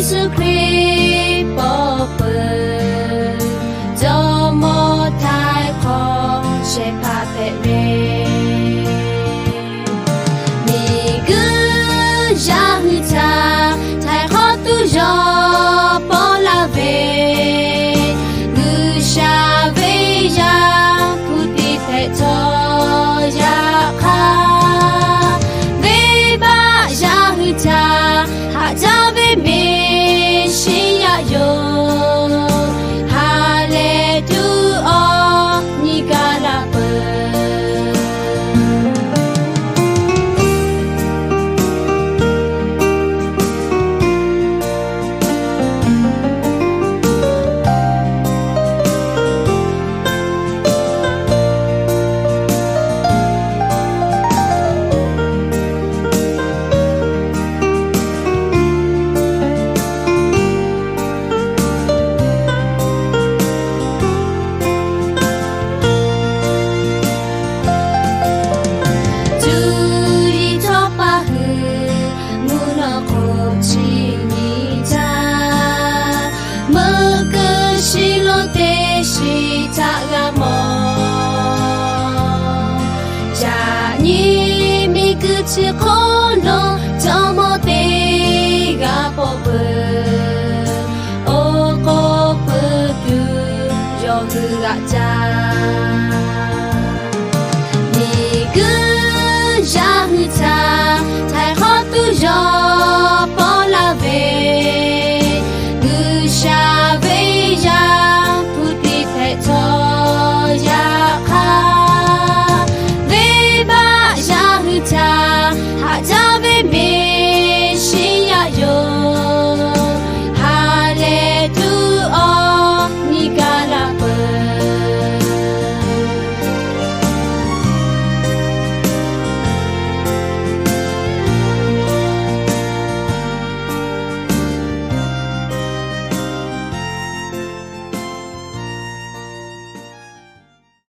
ซูคริสต์ปอเปิดจอมอทายขอเชพาเพเรมีกุยาหุตาทายขอตุยอปอลาเวกุชาเวยาพุติเทโตยาคาเวบายาหุตาหาจาเวเมชิยาโยฮาเลตูอนิกาลาเปชิโคโนจอมอเตกาปอเปโอโกเปตุยอกุกะจานี่กุยาหุตาไทยขอตุยอ